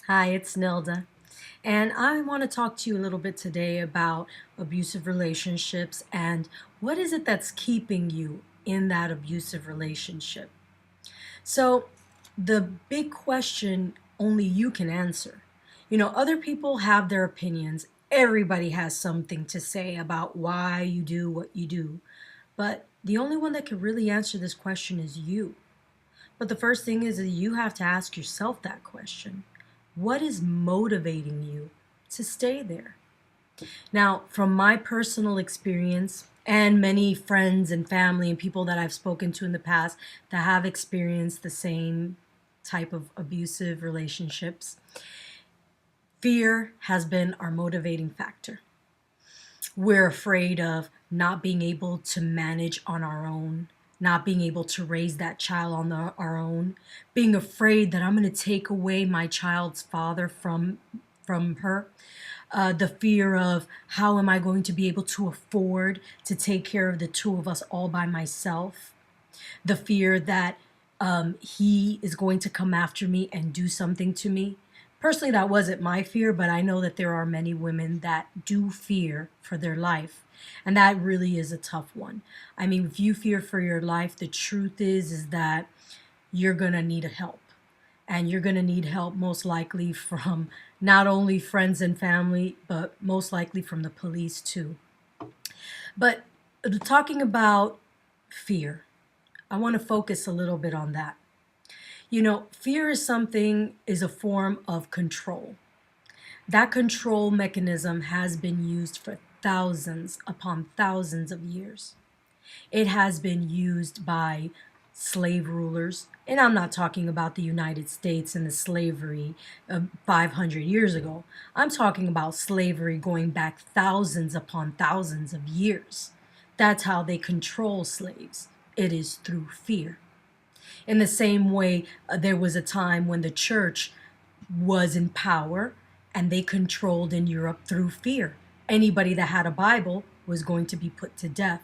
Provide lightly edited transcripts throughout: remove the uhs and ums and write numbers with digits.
Hi, it's Nilda, and I want to talk to you a little bit today about abusive relationships and what is it that's keeping you in that abusive relationship. So, the big question only you can answer. Other people have their opinions. Everybody has something to say about why you do what you do, but the only one that can really answer this question is you. But the first thing is that you have to ask yourself that question. What is motivating you to stay there? Now, from my personal experience and many friends and family and people that I've spoken to in the past that have experienced the same type of abusive relationships, fear has been our motivating factor. We're afraid of not being able to manage on our own, not being able to raise that child on our own, being afraid that I'm going to take away my child's father from her. The fear of how am I going to be able to afford to take care of the two of us all by myself. The fear that he is going to come after me and do something to me. Personally, that wasn't my fear, but I know that there are many women that do fear for their life. And that really is a tough one. I mean, if you fear for your life, the truth is that you're going to need help. And you're going to need help most likely from not only friends and family, but most likely from the police too. But talking about fear, I want to focus a little bit on that. Fear is a form of control. That control mechanism has been used for thousands upon thousands of years. It has been used by slave rulers, and I'm not talking about the United States and the slavery of 500 years ago. I'm talking about slavery going back thousands upon thousands of years. That's how they control slaves. It is through fear. In the same way, there was a time when the church was in power and they controlled in Europe through fear. Anybody that had a Bible was going to be put to death.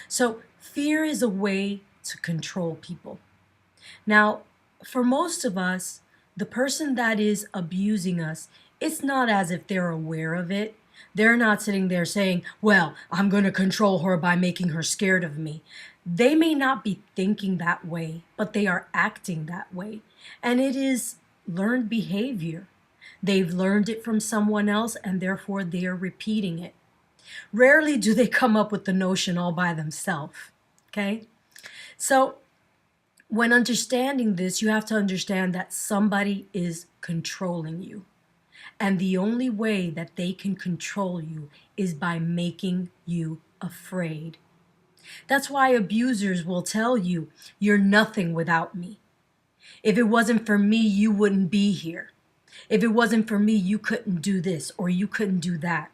So, fear is a way to control people. Now, for most of us, the person that is abusing us, it's not as if they're aware of it. They're not sitting there saying, well, I'm going to control her by making her scared of me. They may not be thinking that way, but they are acting that way. And it is learned behavior. They've learned it from someone else, and therefore they are repeating it. Rarely do they come up with the notion all by themselves. Okay? So, when understanding this, you have to understand that somebody is controlling you. And the only way that they can control you is by making you afraid. That's why abusers will tell you, you're nothing without me. If it wasn't for me, you wouldn't be here. If it wasn't for me, you couldn't do this or you couldn't do that.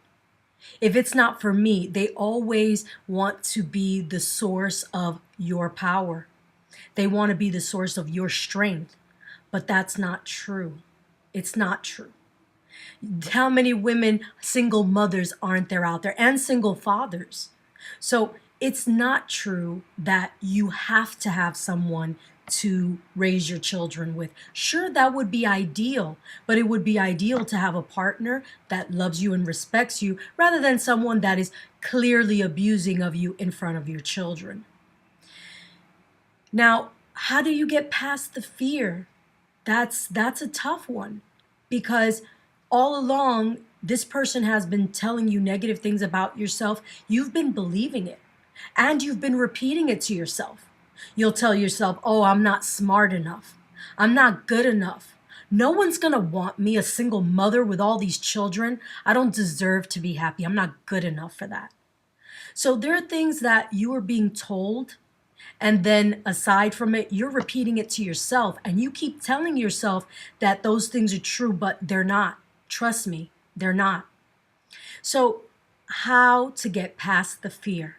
If it's not for me, they always want to be the source of your power. They want to be the source of your strength. But that's not true. It's not true. How many women, single mothers, aren't there out there, and single fathers? So it's not true that you have to have someone to raise your children with. Sure, that would be ideal, but it would be ideal to have a partner that loves you and respects you rather than someone that is clearly abusing of you in front of your children. Now, how do you get past the fear? That's a tough one because all along this person has been telling you negative things about yourself. You've been believing it and you've been repeating it to yourself. You'll tell yourself, oh, I'm not smart enough. I'm not good enough. No one's going to want me, a single mother with all these children. I don't deserve to be happy. I'm not good enough for that. So there are things that you are being told, and then aside from it, you're repeating it to yourself, and you keep telling yourself that those things are true, but they're not. Trust me, they're not. So, how to get past the fear?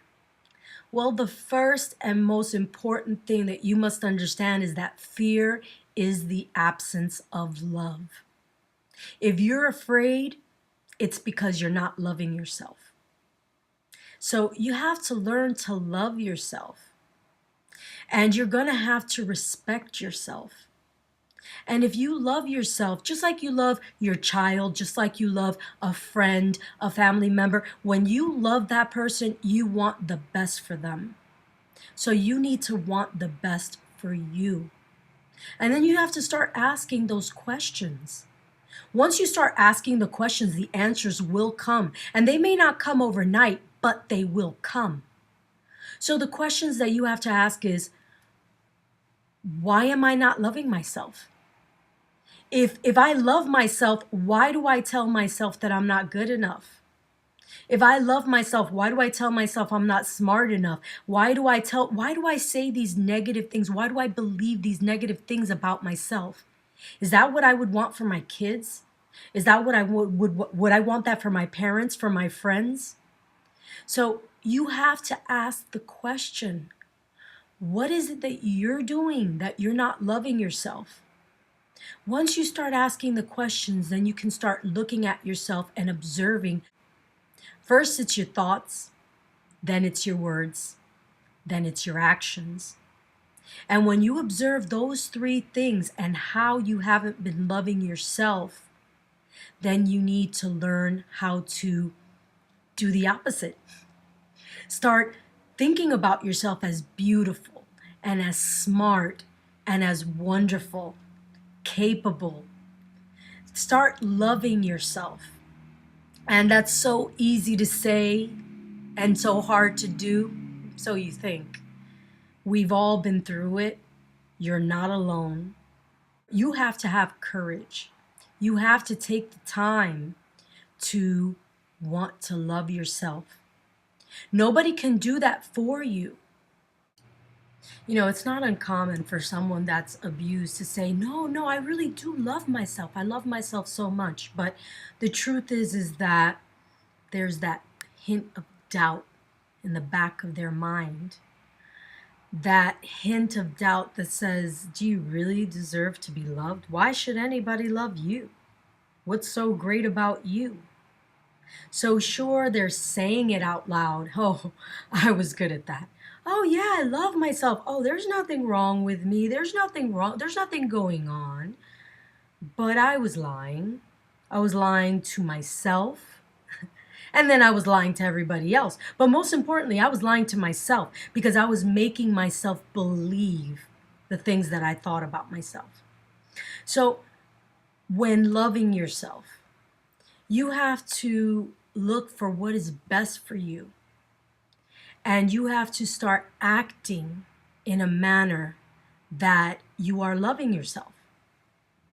Well, the first and most important thing that you must understand is that fear is the absence of love. If you're afraid, it's because you're not loving yourself. So you have to learn to love yourself. And you're going to have to respect yourself. And if you love yourself, just like you love your child, just like you love a friend, a family member, when you love that person, you want the best for them. So you need to want the best for you. And then you have to start asking those questions. Once you start asking the questions, the answers will come. And they may not come overnight, but they will come. So the questions that you have to ask is, why am I not loving myself? If I love myself, why do I tell myself that I'm not good enough? If I love myself, why do I tell myself I'm not smart enough? Why do I say these negative things? Why do I believe these negative things about myself? Is that what I would want for my kids? Is that what I would I want that for my parents, for my friends? So you have to ask the question, what is it that you're doing that you're not loving yourself? Once you start asking the questions, then you can start looking at yourself and observing. First, it's your thoughts, then it's your words, then it's your actions. And when you observe those three things and how you haven't been loving yourself, then you need to learn how to do the opposite. Start thinking about yourself as beautiful and as smart and as wonderful, capable. Start loving yourself. And that's so easy to say and so hard to do. So you think. We've all been through it. You're not alone. You have to have courage. You have to take the time to want to love yourself. Nobody can do that for you. You know, it's not uncommon for someone that's abused to say, no, no, I really do love myself. I love myself so much. But the truth is that there's that hint of doubt in the back of their mind. That hint of doubt that says, do you really deserve to be loved? Why should anybody love you? What's so great about you? So sure, they're saying it out loud. Oh, I was good at that. Oh yeah, I love myself. Oh, there's nothing wrong with me. There's nothing wrong. There's nothing going on. But I was lying. I was lying to myself. And then I was lying to everybody else. But most importantly, I was lying to myself because I was making myself believe the things that I thought about myself. So when loving yourself, you have to look for what is best for you. And you have to start acting in a manner that you are loving yourself.